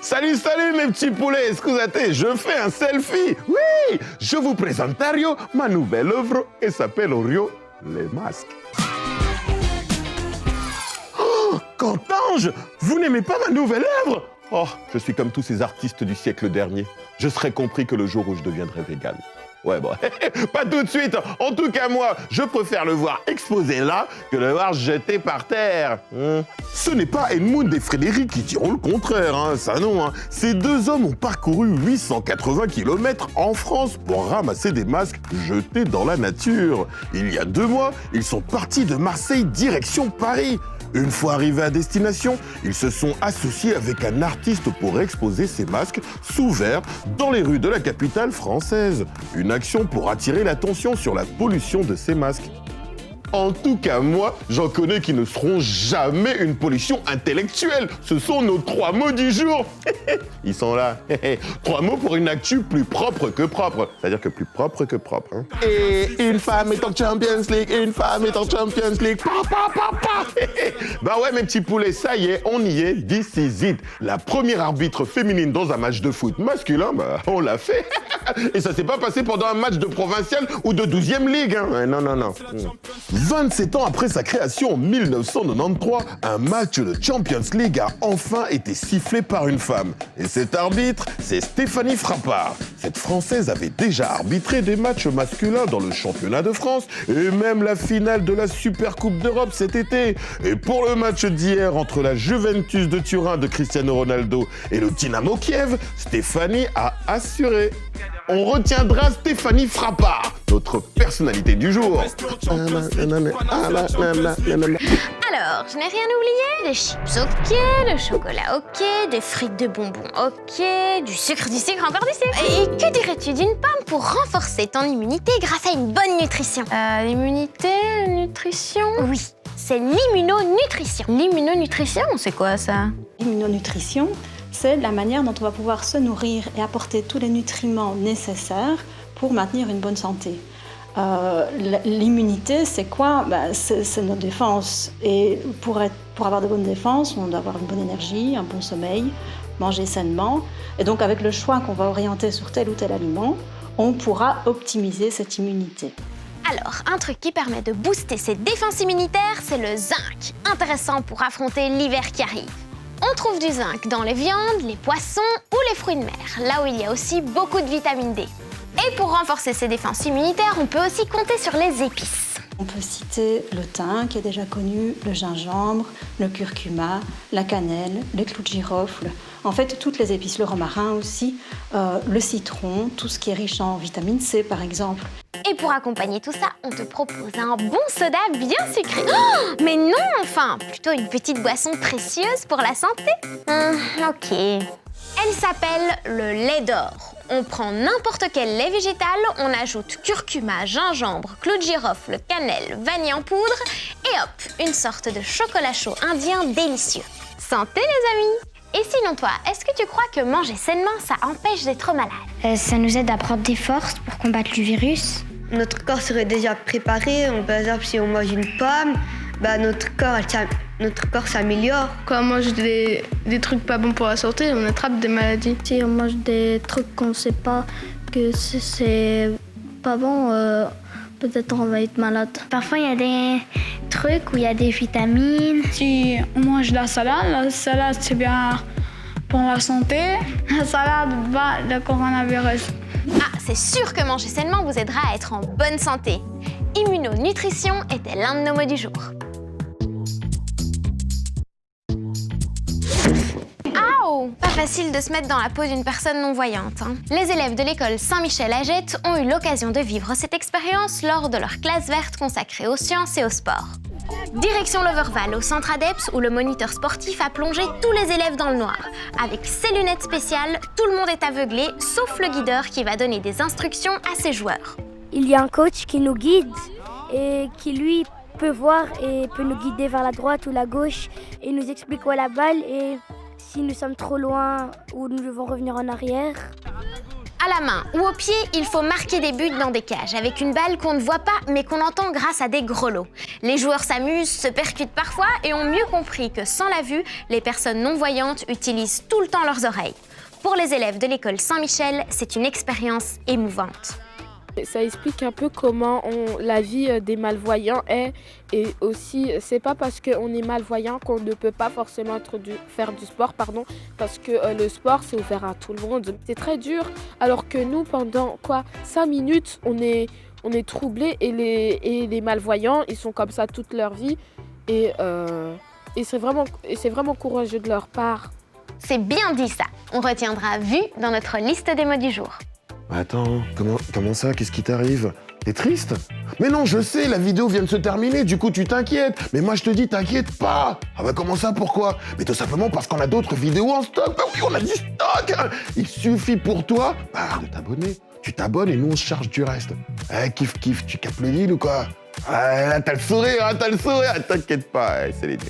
Salut, salut mes petits poulets, scusate, je fais un selfie. Oui, je vous présente Dario, ma nouvelle œuvre, et s'appelle Orio, les masques. Oh, Cantange, vous n'aimez pas ma nouvelle œuvre? Oh, je suis comme tous ces artistes du siècle dernier. Je serai compris que le jour où je deviendrai vegan. Ouais, bon, pas tout de suite. En tout cas, moi, je préfère le voir exposé là que le voir jeté par terre. Ce n'est pas Edmund et Frédéric qui diront le contraire, hein, ça non. Ces deux hommes ont parcouru 880 km en France pour ramasser des masques jetés dans la nature. Il y a 2 mois, ils sont partis de Marseille direction Paris. Une fois arrivés à destination, ils se sont associés avec un artiste pour exposer ces masques sous verre dans les rues de la capitale française. Une action pour attirer l'attention sur la pollution de ces masques. En tout cas, moi, j'en connais qui ne seront jamais une pollution intellectuelle. Ce sont nos 3 mots du jour. Ils sont là. 3 mots pour une actu plus propre que propre. C'est-à-dire que plus propre que propre. Hein. Et une femme est en Champions League, une femme est en Champions League. Bah ouais, mes petits poulets, ça y est, on y est. This is it. La première arbitre féminine dans un match de foot masculin, bah, on l'a fait. Et ça s'est pas passé pendant un match de provincial ou de 12e ligue. Hein. Non, non, non. 27 ans après sa création en 1993, un match de Champions League a enfin été sifflé par une femme. Et cet arbitre, c'est Stéphanie Frappart. Cette Française avait déjà arbitré des matchs masculins dans le championnat de France et même la finale de la Super Coupe d'Europe cet été. Et pour le match d'hier entre la Juventus de Turin de Cristiano Ronaldo et le Dynamo Kiev, Stéphanie a assuré. On retiendra Stéphanie Frappart, notre personnalité du jour. Alors, je n'ai rien oublié. Les chips, ok. Le chocolat, ok. Des frites de bonbons, ok. Du sucre, encore du sucre. Et que dirais-tu d'une pomme pour renforcer ton immunité grâce à une bonne nutrition? L'immunité, nutrition? Oui, c'est l'immunonutrition. L'immunonutrition, c'est quoi ça? L'immunonutrition, c'est la manière dont on va pouvoir se nourrir et apporter tous les nutriments nécessaires pour maintenir une bonne santé. L'immunité, c'est quoi? C'est notre défense. Et pour avoir de bonnes défenses, on doit avoir une bonne énergie, un bon sommeil, manger sainement. Et donc, avec le choix qu'on va orienter sur tel ou tel aliment, on pourra optimiser cette immunité. Alors, un truc qui permet de booster ses défenses immunitaires, c'est le zinc. Intéressant pour affronter l'hiver qui arrive. On trouve du zinc dans les viandes, les poissons ou les fruits de mer, là où il y a aussi beaucoup de vitamine D. Et pour renforcer ses défenses immunitaires, on peut aussi compter sur les épices. On peut citer le thym, qui est déjà connu, le gingembre, le curcuma, la cannelle, les clous de girofle. En fait, toutes les épices, le romarin aussi, le citron, tout ce qui est riche en vitamine C, par exemple. Et pour accompagner tout ça, on te propose un bon soda bien sucré. Oh, mais non, enfin, plutôt une petite boisson précieuse pour la santé. Ok. Elle s'appelle le lait d'or. On prend n'importe quel lait végétal, on ajoute curcuma, gingembre, clou de girofle, cannelle, vanille en poudre et hop, une sorte de chocolat chaud indien délicieux. Santé les amis! Et sinon toi, est-ce que tu crois que manger sainement, ça empêche d'être malade? Ça nous aide à prendre des forces pour combattre le virus. Notre corps serait déjà préparé. Par exemple, si on mange une pomme, notre corps s'améliore. Quand on mange des trucs pas bons pour la santé, on attrape des maladies. Si on mange des trucs qu'on ne sait pas que c'est pas bon, peut-être on va être malade. Parfois, il y a des trucs où il y a des vitamines. Si on mange la salade c'est bien pour la santé. La salade bat le coronavirus. Ah, c'est sûr que manger sainement vous aidera à être en bonne santé. Immunonutrition était l'un de nos mots du jour. Aouh! Pas facile de se mettre dans la peau d'une personne non-voyante. Hein. Les élèves de l'école Saint-Michel à Jette ont eu l'occasion de vivre cette expérience lors de leur classe verte consacrée aux sciences et au sport. Direction l'Overval, au centre ADEPS, où le moniteur sportif a plongé tous les élèves dans le noir. Avec ses lunettes spéciales, tout le monde est aveuglé, sauf le guideur qui va donner des instructions à ses joueurs. Il y a un coach qui nous guide et qui, lui, peut voir et peut nous guider vers la droite ou la gauche et nous explique où est la balle et si nous sommes trop loin ou nous devons revenir en arrière. À la main ou au pied, il faut marquer des buts dans des cages avec une balle qu'on ne voit pas mais qu'on entend grâce à des grelots. Les joueurs s'amusent, se percutent parfois et ont mieux compris que sans la vue, les personnes non-voyantes utilisent tout le temps leurs oreilles. Pour les élèves de l'école Saint-Michel, c'est une expérience émouvante. Ça explique un peu comment la vie des malvoyants est, et aussi c'est pas parce qu'on est malvoyant qu'on ne peut pas forcément faire du sport, parce que le sport c'est ouvert à tout le monde. C'est très dur, alors que nous pendant 5 minutes on est troublés, et les malvoyants ils sont comme ça toute leur vie, et c'est vraiment courageux de leur part. C'est bien dit ça. On retiendra vue dans notre liste des mots du jour. Attends, comment ça? Qu'est-ce qui t'arrive? T'es triste? Mais non, je sais, la vidéo vient de se terminer, du coup tu t'inquiètes. Mais moi je te dis, t'inquiète pas. Ah bah comment ça, pourquoi? Mais tout simplement parce qu'on a d'autres vidéos en stock. Bah oui, on a du stock. Il suffit pour toi de t'abonner. Tu t'abonnes et nous on se charge du reste. Kiff, tu captes le deal ou quoi? Là t'as le sourire, t'inquiète pas, c'est les news.